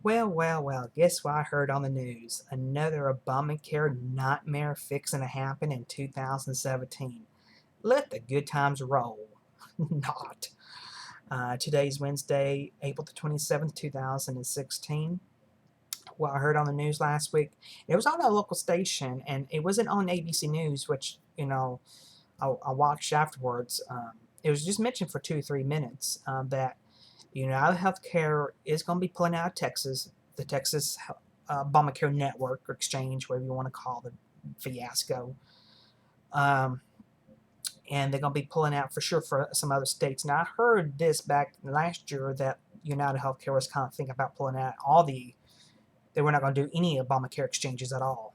Well, guess what I heard on the news? Another Obamacare nightmare fixing to happen in 2017. Let the good times roll. Not. Today's Wednesday, April the 27th, 2016. What I heard on the news last week, it was on a local station, and it wasn't on ABC News, which, I watched afterwards. It was just mentioned for 2 or 3 minutes that United Healthcare is going to be pulling out of Texas, the Texas Obamacare network or exchange, whatever you want to call the fiasco. Um, and they're going to be pulling out for sure for some other states. Now, I heard this back last year that United Healthcare was kind of thinking about pulling out they were not going to do any Obamacare exchanges at all.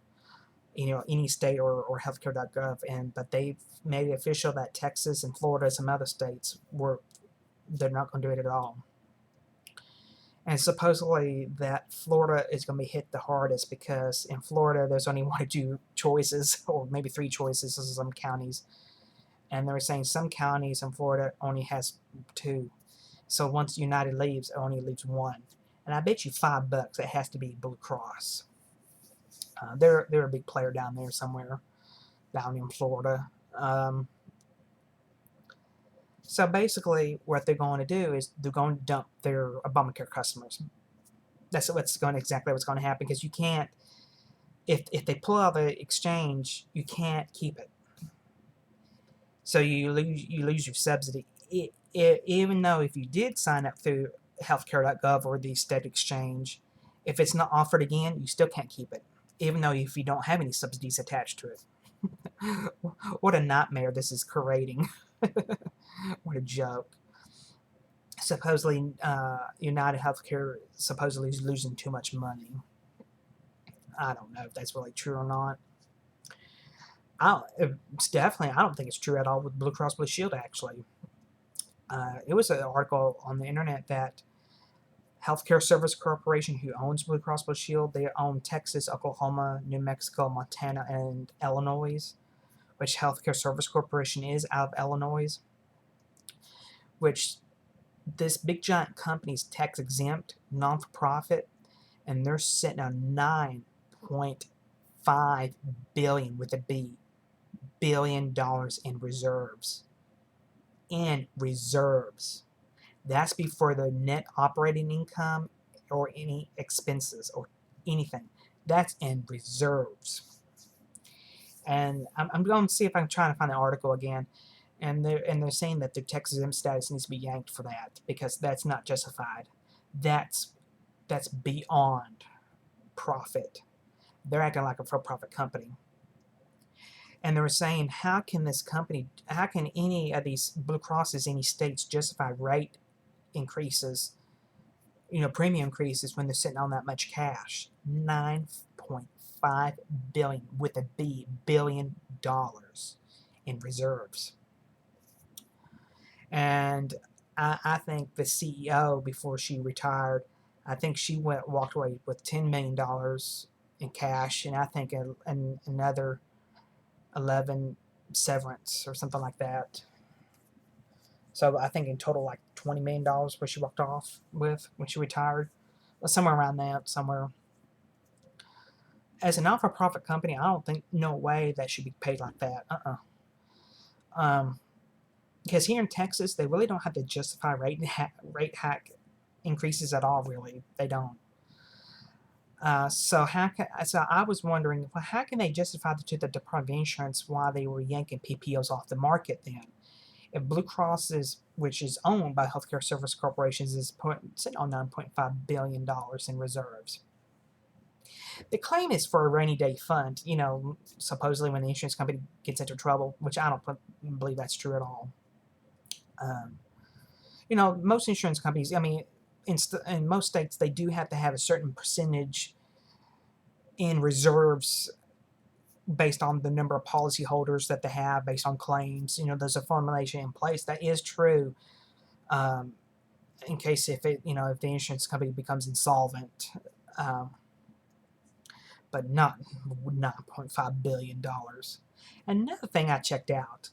Any state or healthcare.gov, but they've made it official that Texas and Florida and some other states they're not going to do it at all. And supposedly that Florida is going to be hit the hardest because in Florida there's only one or two choices, or maybe three choices in some counties. And they were saying some counties in Florida only has two. So once United leaves, it only leaves one. And I bet you $5 it has to be Blue Cross. They're a big player down there somewhere, down in Florida. So basically, what they're going to do is they're going to dump their Obamacare customers. That's exactly what's going to happen, because you can't, if they pull out the exchange, you can't keep it. So you lose your subsidy. Even though if you did sign up through healthcare.gov or the state exchange, if it's not offered again, you still can't keep it, even though if you don't have any subsidies attached to it. What a nightmare this is creating. What a joke. Supposedly, United Healthcare supposedly is losing too much money. I don't know if that's really true or not. It's definitely, I don't think it's true at all with Blue Cross Blue Shield, actually. It was an article on the internet that Healthcare Service Corporation, who owns Blue Cross Blue Shield, they own Texas, Oklahoma, New Mexico, Montana, and Illinois, which Healthcare Service Corporation is out of Illinois, which this big giant company is tax exempt, non-for-profit, and they're sitting on $9.5 billion with a B, $1 billion in reserves. In reserves. That's before the net operating income or any expenses or anything. That's in reserves. And I'm going to see if I can try to find the article again. And they're saying that their tax exempt status needs to be yanked for that, because that's not justified. That's beyond profit. They're acting like a for-profit company. And they were saying, how can any of these Blue Crosses, any states justify rate increases, premium increases when they're sitting on that much cash? $9.5 billion with a B, $1 billion in reserves. And I think the CEO, before she retired, I think she walked away with $10 million in cash, and I think another 11 severance or something like that. So I think in total like $20 million where she walked off with when she retired. Somewhere around that, somewhere. As a not-for-profit company, I don't think, no way that should be paid like that. Because here in Texas, they really don't have to justify rate hack increases at all, really. They don't. So I was wondering, well, how can they justify to the Department of Insurance why they were yanking PPOs off the market then? If Blue Cross which is owned by Healthcare Service Corporations, is sitting on $9.5 billion in reserves. The claim is for a rainy day fund, supposedly when the insurance company gets into trouble, which I don't believe that's true at all. Most insurance companies, in most states, they do have to have a certain percentage in reserves based on the number of policyholders that they have, based on claims. There's a formulation in place that is true in case if the insurance company becomes insolvent, but not $9.5 billion. Another thing I checked out,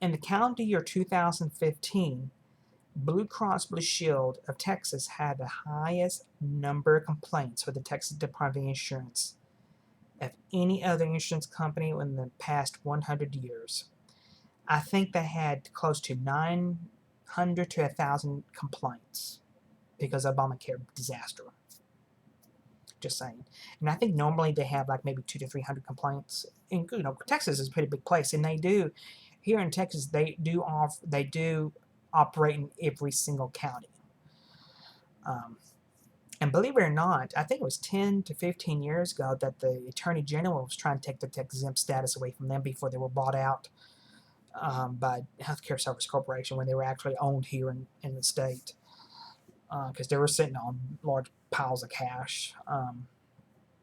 in the calendar year 2015, Blue Cross Blue Shield of Texas had the highest number of complaints with the Texas Department of Insurance of any other insurance company in the past 100 years. I think they had close to 900 to 1,000 complaints because of Obamacare disaster. Just saying. And I think normally they have like maybe 200 to 300 complaints. And Texas is a pretty big place, and they do here in Texas they do operate in every single county. Um, and believe it or not, I think it was 10 to 15 years ago that the Attorney General was trying to take the tax exempt status away from them before they were bought out by Healthcare Service Corporation when they were actually owned here in the state, because they were sitting on large piles of cash.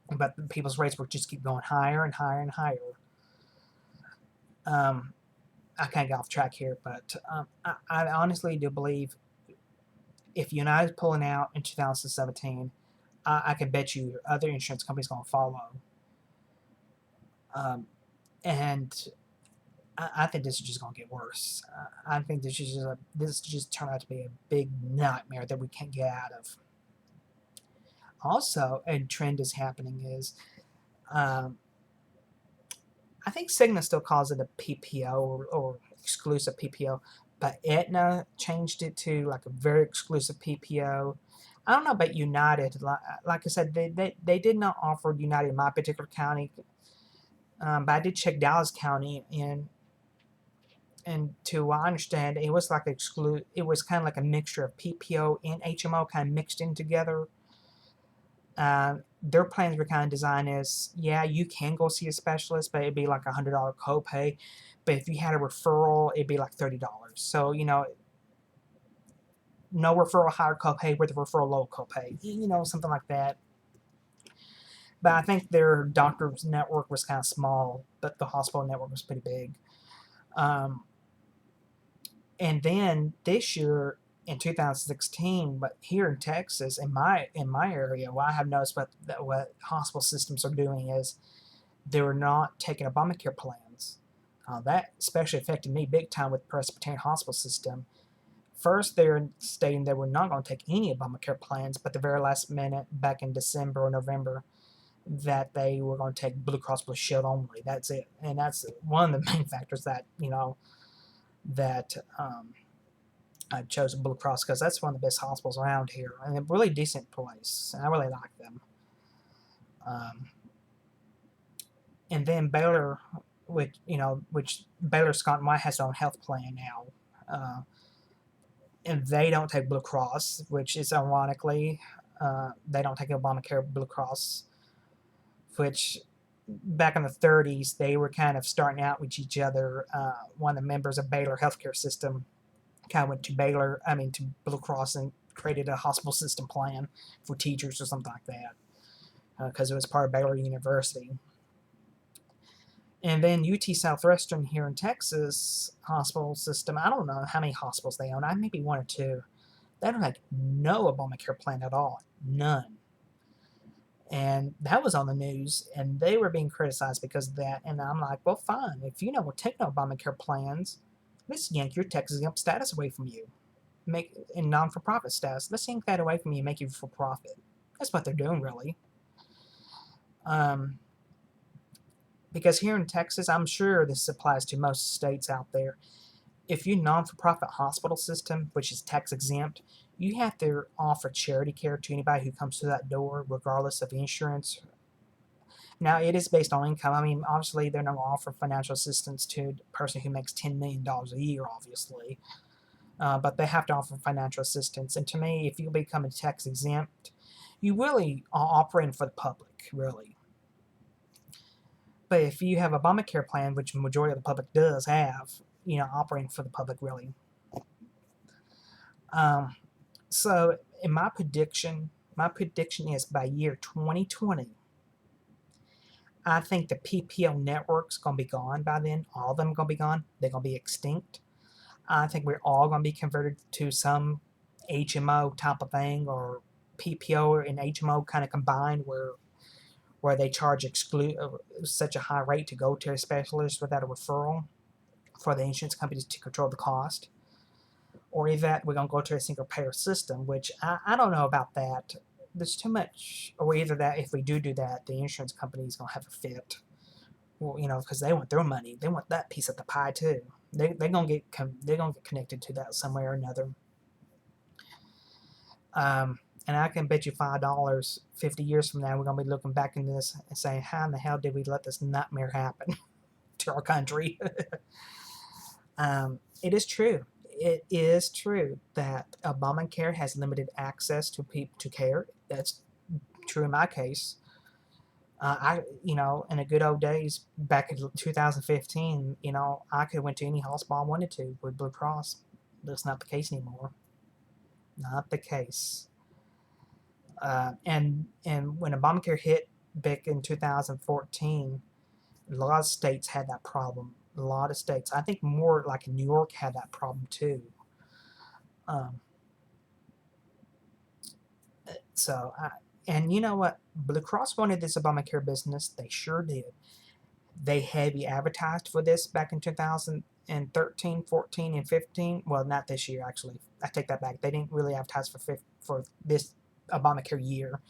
But people's rates would just keep going higher and higher and higher. I can't get off track here, but I honestly do believe if United's pulling out in 2017, I can bet you other insurance companies going to follow. And I think this is just going to get worse. I think this just turned out to be a big nightmare that we can't get out of. Also, a trend is happening is I think Cigna still calls it a PPO or exclusive PPO, but Aetna changed it to like a very exclusive PPO. I don't know about United. Like I said, they did not offer United in my particular county, but I did check Dallas County, and to what I understand, it was like It was kind of like a mixture of PPO and HMO, kind of mixed in together. Their plans were kind of designed as, yeah, you can go see a specialist, but it'd be like $100 copay. But if you had a referral, it'd be like $30. So, no referral, higher copay, with a referral, low copay. Something like that. But I think their doctor's network was kind of small, but the hospital network was pretty big. And then this year, in 2016, but here in Texas, in my area, what I have noticed what hospital systems are doing is they're not taking Obamacare plans. That especially affected me big time with the Presbyterian Hospital System. First, they're stating they were not going to take any Obamacare plans, but the very last minute, back in December or November, that they were going to take Blue Cross Blue Shield only. That's it, and that's one of the main factors that that I chose Blue Cross, because that's one of the best hospitals around here, and a really decent place, and I really like them. And then Baylor, which Baylor Scott and White has their own health plan now, and they don't take Blue Cross, which is ironically, they don't take Obamacare Blue Cross, which back in the 30s they were kind of starting out with each other. One of the members of Baylor healthcare system kind of went to Blue Cross and created a hospital system plan for teachers or something like that, because it was part of Baylor University. And then UT Southwestern here in Texas hospital system, I don't know how many hospitals they own. Maybe one or two. They don't have no Obamacare plan at all. None. And that was on the news, and they were being criticized because of that. And I'm like, well, fine. If you we'll take no Obamacare plans, let's yank your Texas exempt status away from you. Make in non-for-profit status. Let's yank that away from you and make you for profit. That's what they're doing, really. Because here in Texas, I'm sure this applies to most states out there. If you're non-for-profit hospital system, which is tax exempt, you have to offer charity care to anybody who comes through that door, regardless of insurance. Now, it is based on income. I mean, obviously, they're not going to offer financial assistance to a person who makes $10 million a year, obviously. But they have to offer financial assistance. And to me, if you become a tax exempt, you really are operating for the public, really. But if you have a Obamacare plan, which the majority of the public does have, operating for the public, really. So in my prediction is by year 2020, I think the PPO network's going to be gone by then. All of them are going to be gone. They're going to be extinct. I think we're all going to be converted to some HMO type of thing, or PPO and HMO kind of combined, where they charge such a high rate to go to a specialist without a referral for the insurance companies to control the cost. or either that we're going to go to a single payer system, which I don't know about that. There's too much, or either that if we do that, the insurance company is going to have a fit. Well, because they want their money, they want that piece of the pie too. They're gonna get connected to that some way or another. And I can bet you $5, 50 years from now, we're gonna be looking back into this and saying, how in the hell did we let this nightmare happen to our country? It is true. It is true that Obamacare has limited access to people to care. That's true in my case. In the good old days back in 2015, I could have went to any hospital I wanted to with Blue Cross. That's not the case anymore. Not the case. And when Obamacare hit back in 2014, a lot of states had that problem. A lot of states, I think more like New York, had that problem too. Um, and you know what? Blue Cross wanted this Obamacare business. They sure did. They heavy advertised for this back in 2013, 14, and 15. Well, not this year, actually. I take that back. They didn't really advertise for this Obamacare year.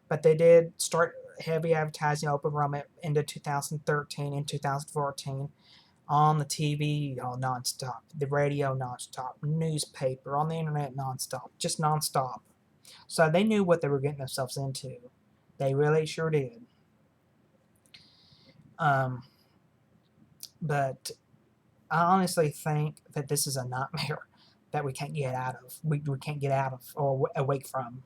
But they did start heavy advertising open enrollment into 2013 and 2014 on the TV nonstop, the radio nonstop, newspaper, on the internet nonstop, just nonstop. So they knew what they were getting themselves into. They really sure did. But I honestly think that this is a nightmare that we can't get out of. We can't get out of or awake from.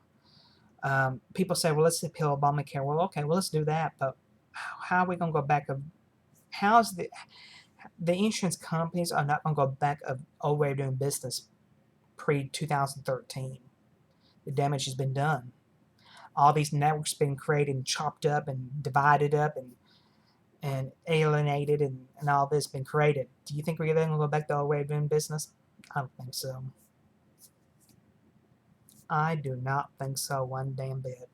People say, well, let's appeal Obamacare. Well, okay, well, let's do that. But how are we going to go back? How's the insurance companies are not going to go back of old way of doing business pre-2013. The damage has been done. All these networks been created and chopped up and divided up and alienated and all this been created. Do you think we're going to go back to the old way of doing business? I don't think so. I do not think so one damn bit.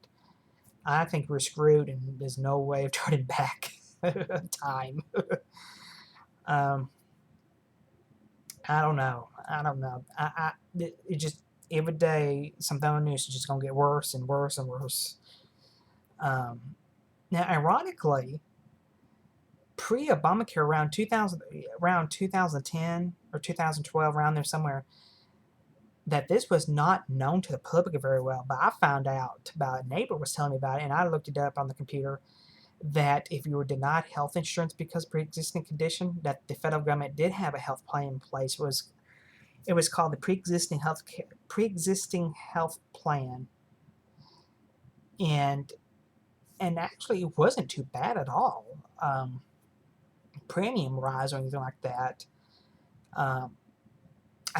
I think we're screwed and there's no way of turning back time. I don't know. It just every day something on the news is just gonna get worse and worse and worse. Now, ironically, pre-Obamacare around 2010 or 2012, around there somewhere, that this was not known to the public very well. But I found out about a neighbor was telling me about it, and I looked it up on the computer, that if you were denied health insurance because of pre-existing condition, that the federal government did have a health plan in place. It was called the pre-existing health plan, and actually it wasn't too bad at all. Premium rise or anything like that. I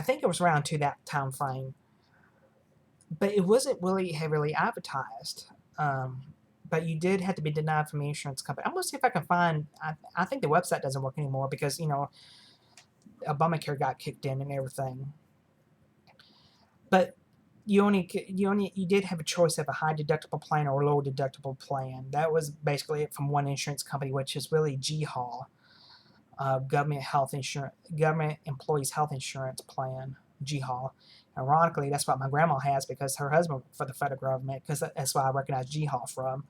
think it was around to that time frame, but it wasn't really heavily advertised. But you did have to be denied from the insurance company. I'm gonna see if I can find. I think the website doesn't work anymore because Obamacare got kicked in and everything. But you did have a choice of a high deductible plan or a low deductible plan. That was basically it from one insurance company, which is really GHAW, government employees health insurance plan, GHAW. Ironically, that's what my grandma has because her husband worked for the federal government, because that's why I recognize GHAW from.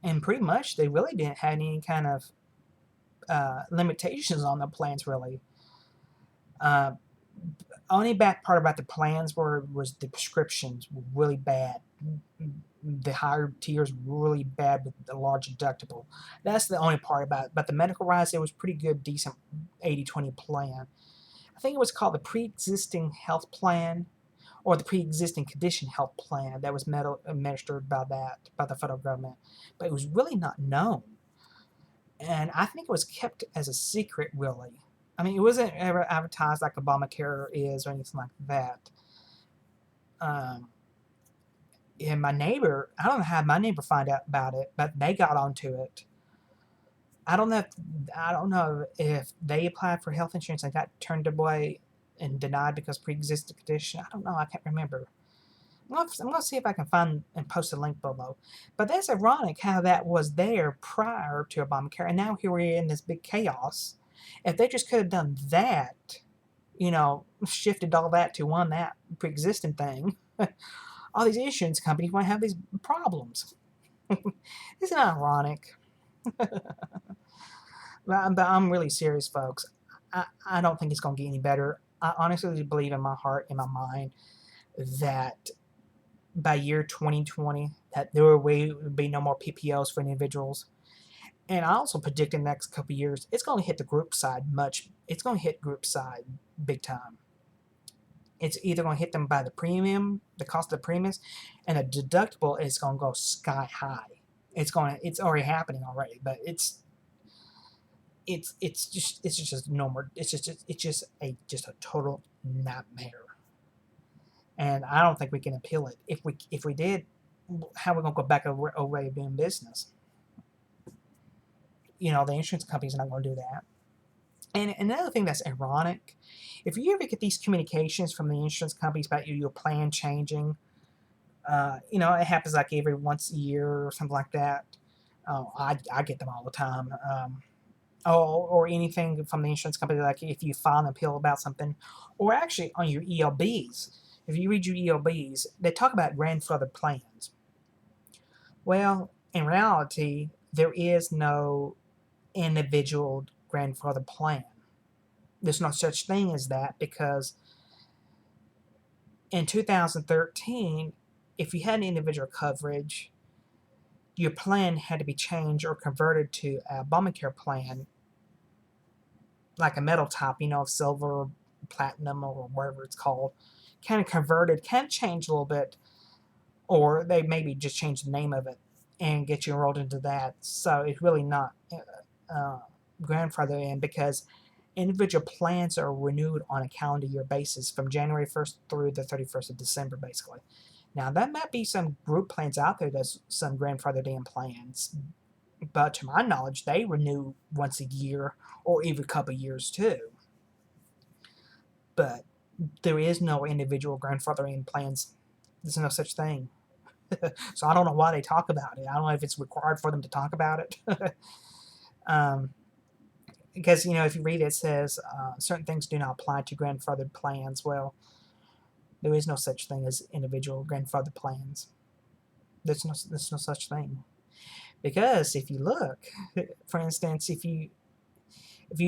And pretty much they really didn't have any kind of limitations on the plans, really. Only bad part about the plans was the prescriptions were really bad. The higher tiers were really bad with the large deductible. That's the only part about it. But the medical rise, it was pretty good, decent 80-20 plan. I think it was called the pre-existing health plan or the pre-existing condition health plan that was administered by the federal government. But it was really not known. And I think it was kept as a secret, really. I mean, it wasn't ever advertised like Obamacare is or anything like that. And my neighbor, I don't know how my neighbor found out about it, but they got onto it. I don't know if they applied for health insurance and got turned away and denied because pre-existing condition. I don't know. I can't remember. I'm going to see if I can find and post a link below. But that's ironic how that was there prior to Obamacare, and now here we're in this big chaos. If they just could have done that, shifted all that to that pre-existing thing, all these insurance companies won't have these problems. Isn't it ironic? But I'm really serious, folks. I don't think it's going to get any better. I honestly believe in my heart, in my mind, that by year 2020, that there will be no more PPOs for individuals. And I also predict in the next couple of years, it's going to hit the group side it's going to hit group side big time. It's either going to hit them by the premium, the cost of the premiums, and the deductible is going to go sky high. It's already happening already, but it's just no more. It's just a total nightmare. And I don't think we can appeal it. If we did, how are we gonna go back over a way of doing business? The insurance companies are not going to do that. And another thing that's ironic, if you ever get these communications from the insurance companies about your plan changing, it happens like every once a year or something like that. Oh, I get them all the time. Or anything from the insurance company, like if you file an appeal about something, or actually on your ELBs. If you read your ELBs, they talk about grandfathered plans. Well, in reality, there is no individual grandfather plan. There's no such thing as that, because in 2013, if you had an individual coverage, your plan had to be changed or converted to a obamacare plan, like a metal type, silver, platinum, or whatever it's called, kind of converted, kind of changed a little bit, or they maybe just change the name of it and get you enrolled into that. So it's really not grandfathered in, because individual plans are renewed on a calendar year basis from January 1st through the 31st of December, basically. Now, that might be some group plans out there that's some grandfathered in plans, but to my knowledge, they renew once a year or every couple of years too. But there is no individual grandfathering plans. There's no such thing. So I don't know why they talk about it. I don't know if it's required for them to talk about it. Because, if you read it, it says certain things do not apply to grandfathered plans. Well, there is no such thing as individual grandfathered plans. There's no such thing. Because if you look, for instance, if you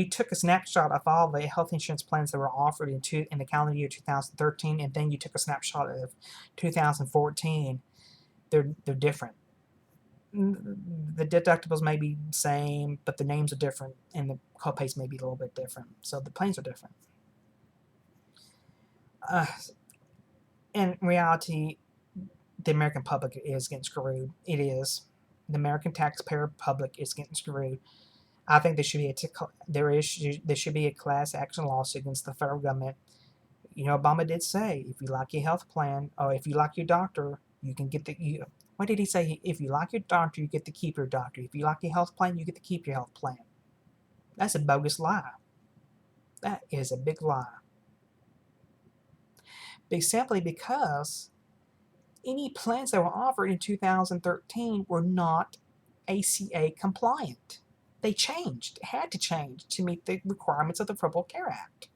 took a snapshot of all the health insurance plans that were offered in the calendar year 2013, and then you took a snapshot of 2014, they're different. The deductibles may be the same, but the names are different, and the copays may be a little bit different. So the plans are different. In reality, the American public is getting screwed. It is. The American taxpayer public is getting screwed. I think there should be a class action lawsuit against the federal government. Obama did say, if you like your health plan, or if you like your doctor, you can get what did he say? If you like your doctor, you get to keep your doctor. If you like your health plan, you get to keep your health plan. That's a bogus lie. That is a big lie. Simply because any plans that were offered in 2013 were not ACA compliant. They changed, had to change to meet the requirements of the Affordable Care Act.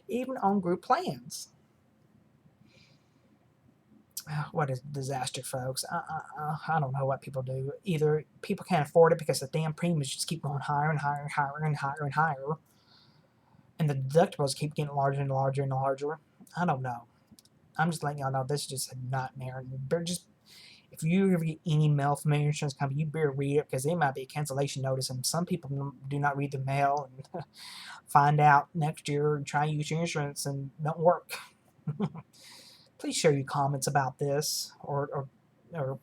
Even on group plans. What a disaster, folks. I don't know what people do. Either people can't afford it because the damn premiums just keep going higher and higher and higher and higher and higher, and the deductibles keep getting larger and larger and larger. I don't know. I'm just letting y'all know this is just a nightmare. If you ever get any mail from an insurance company, you better read it, because it might be a cancellation notice, and some people do not read the mail and find out next year and try to use your insurance and don't work. Please share your comments about this, or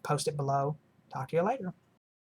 post it below. Talk to you later.